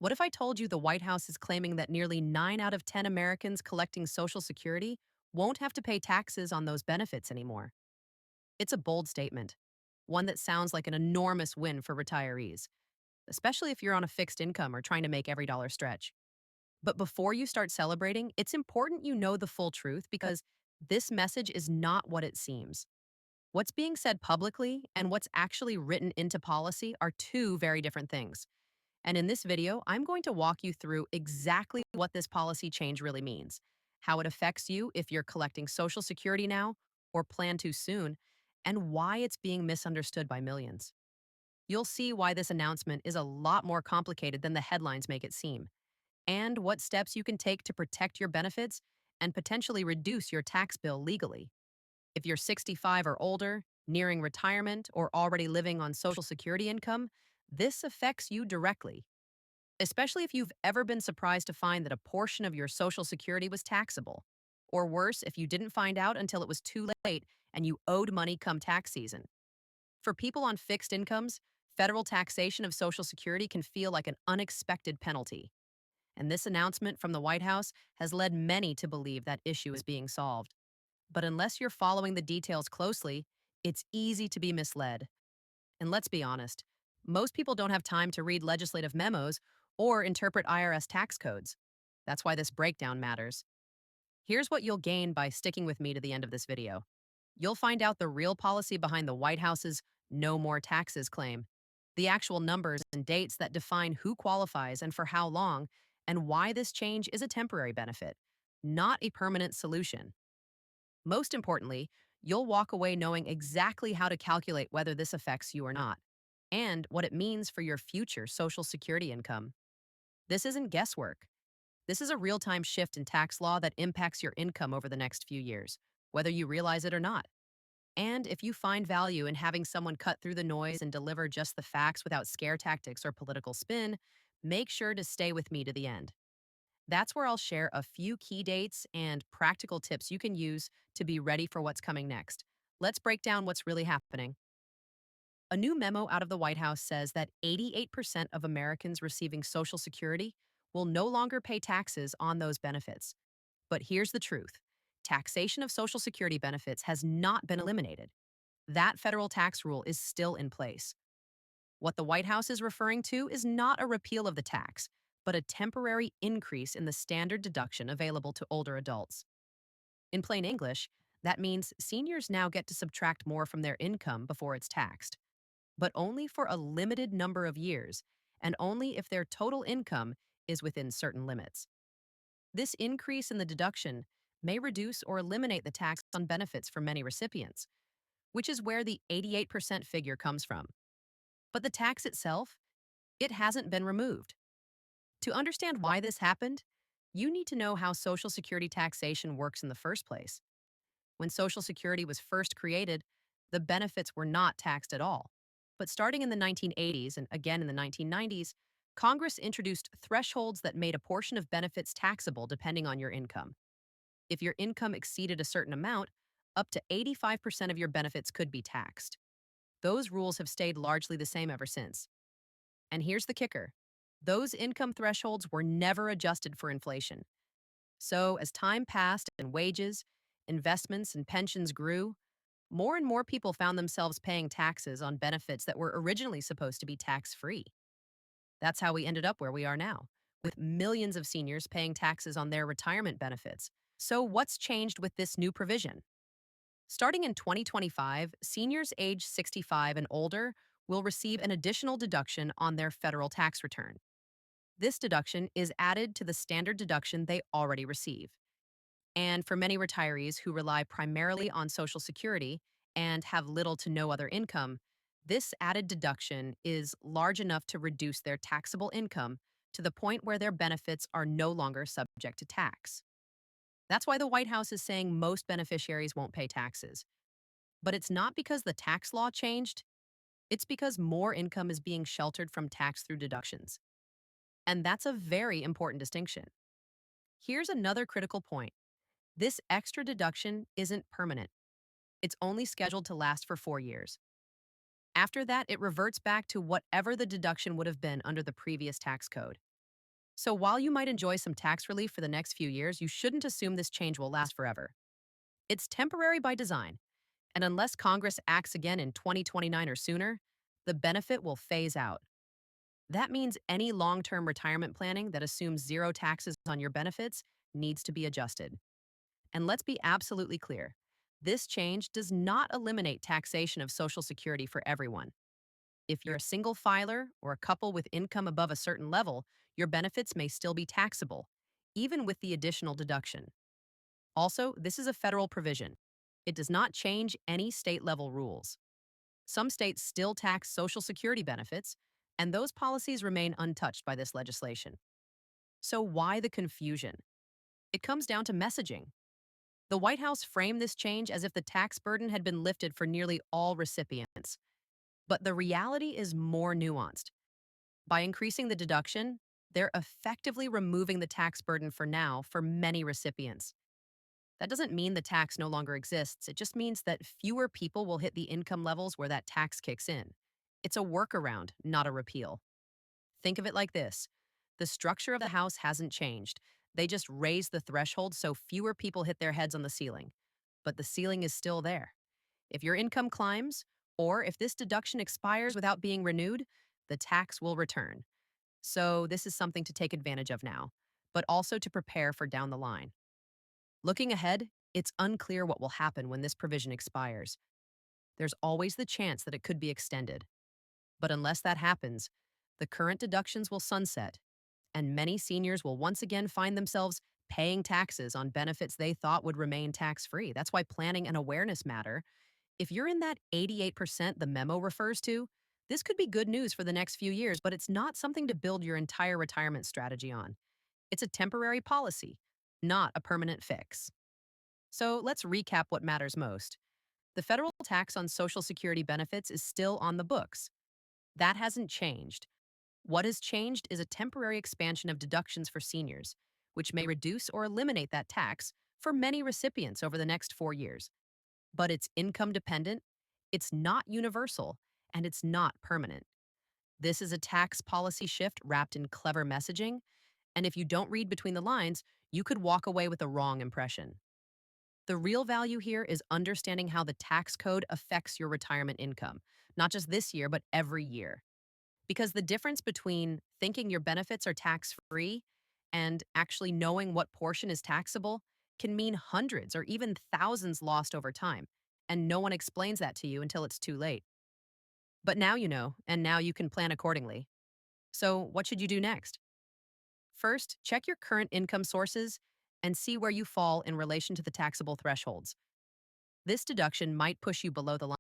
What if I told you the White House is claiming that nearly 9 out of 10 Americans collecting Social Security won't have to pay taxes on those benefits anymore? It's a bold statement, one that sounds like an enormous win for retirees, especially if you're on a fixed income or trying to make every dollar stretch. But before you start celebrating, it's important you know the full truth because this message is not what it seems. What's being said publicly and what's actually written into policy are two very different things. And in this video, I'm going to walk you through exactly what this policy change really means, how it affects you if you're collecting Social Security now or plan to soon, and why it's being misunderstood by millions. You'll see why this announcement is a lot more complicated than the headlines make it seem, and what steps you can take to protect your benefits and potentially reduce your tax bill legally. If you're 65 or older, nearing retirement, or already living on Social Security income, this affects you directly, especially if you've ever been surprised to find that a portion of your Social Security was taxable. Or worse, if you didn't find out until it was too late and you owed money come tax season. For people on fixed incomes, federal taxation of Social Security can feel like an unexpected penalty. And this announcement from the White House has led many to believe that issue is being solved. But unless you're following the details closely, it's easy to be misled. And let's be honest, most people don't have time to read legislative memos or interpret IRS tax codes. That's why this breakdown matters. Here's what you'll gain by sticking with me to the end of this video. You'll find out the real policy behind the White House's no more taxes claim, the actual numbers and dates that define who qualifies and for how long, and why this change is a temporary benefit, not a permanent solution. Most importantly, you'll walk away knowing exactly how to calculate whether this affects you or not, and what it means for your future Social Security income. This isn't guesswork. This is a real time shift in tax law that impacts your income over the next few years, whether you realize it or not. And if you find value in having someone cut through the noise and deliver just the facts without scare tactics or political spin, make sure to stay with me to the end. That's where I'll share a few key dates and practical tips you can use to be ready for what's coming next. Let's break down what's really happening. A new memo out of the White House says that 88% of Americans receiving Social Security will no longer pay taxes on those benefits. But here's the truth: taxation of Social Security benefits has not been eliminated. That federal tax rule is still in place. What the White House is referring to is not a repeal of the tax, but a temporary increase in the standard deduction available to older adults. In plain English, that means seniors now get to subtract more from their income before it's taxed, but only for a limited number of years, and only if their total income is within certain limits. This increase in the deduction may reduce or eliminate the tax on benefits for many recipients, which is where the 88% figure comes from. But the tax itself, it hasn't been removed. To understand why this happened, you need to know how Social Security taxation works in the first place. When Social Security was first created, the benefits were not taxed at all. But starting in the 1980s and again in the 1990s, Congress introduced thresholds that made a portion of benefits taxable depending on your income. If your income exceeded a certain amount, up to 85% of your benefits could be taxed. Those rules have stayed largely the same ever since. And here's the kicker: those income thresholds were never adjusted for inflation. So, as time passed and wages, investments, and pensions grew, more and more people found themselves paying taxes on benefits that were originally supposed to be tax free. That's how we ended up where we are now, with millions of seniors paying taxes on their retirement benefits. So, what's changed with this new provision? Starting in 2025, seniors age 65 and older will receive an additional deduction on their federal tax return. This deduction is added to the standard deduction they already receive. And for many retirees who rely primarily on Social Security and have little to no other income, this added deduction is large enough to reduce their taxable income to the point where their benefits are no longer subject to tax. That's why the White House is saying most beneficiaries won't pay taxes. But it's not because the tax law changed, it's because more income is being sheltered from tax through deductions. And that's a very important distinction. Here's another critical point: this extra deduction isn't permanent, it's only scheduled to last for 4 years. After that, it reverts back to whatever the deduction would have been under the previous tax code. So while you might enjoy some tax relief for the next few years, you shouldn't assume this change will last forever. It's temporary by design, and unless Congress acts again in 2029 or sooner, the benefit will phase out. That means any long term retirement planning that assumes zero taxes on your benefits needs to be adjusted. And let's be absolutely clear, this change does not eliminate taxation of Social Security for everyone. If you're a single filer or a couple with income above a certain level, your benefits may still be taxable, even with the additional deduction. Also, this is a federal provision. It does not change any state level rules. Some states still tax Social Security benefits, and those policies remain untouched by this legislation. So, why the confusion? It comes down to messaging. The White House framed this change as if the tax burden had been lifted for nearly all recipients. But the reality is more nuanced. By increasing the deduction, they're effectively removing the tax burden for now for many recipients. That doesn't mean the tax no longer exists. It just means that fewer people will hit the income levels where that tax kicks in. It's a workaround, not a repeal. Think of it like this: the structure of the house hasn't changed. They just raised the threshold so fewer people hit their heads on the ceiling. But the ceiling is still there. If your income climbs, or if this deduction expires without being renewed, the tax will return. So, this is something to take advantage of now, but also to prepare for down the line. Looking ahead, it's unclear what will happen when this provision expires. There's always the chance that it could be extended. But unless that happens, the current deductions will sunset, and many seniors will once again find themselves paying taxes on benefits they thought would remain tax free. That's why planning and awareness matter. If you're in that 88% the memo refers to, this could be good news for the next few years, but it's not something to build your entire retirement strategy on. It's a temporary policy, not a permanent fix. So let's recap what matters most. The federal tax on Social Security benefits is still on the books. That hasn't changed. What has changed is a temporary expansion of deductions for seniors, which may reduce or eliminate that tax for many recipients over the next 4 years. But it's income dependent, it's not universal, and it's not permanent. This is a tax policy shift wrapped in clever messaging, and if you don't read between the lines, you could walk away with the wrong impression. The real value here is understanding how the tax code affects your retirement income, not just this year, but every year. Because the difference between thinking your benefits are tax free and actually knowing what portion is taxable can mean hundreds or even thousands lost over time. And no one explains that to you until it's too late. But now you know, and now you can plan accordingly. So, what should you do next? First, check your current income sources and see where you fall in relation to the taxable thresholds. This deduction might push you below the line.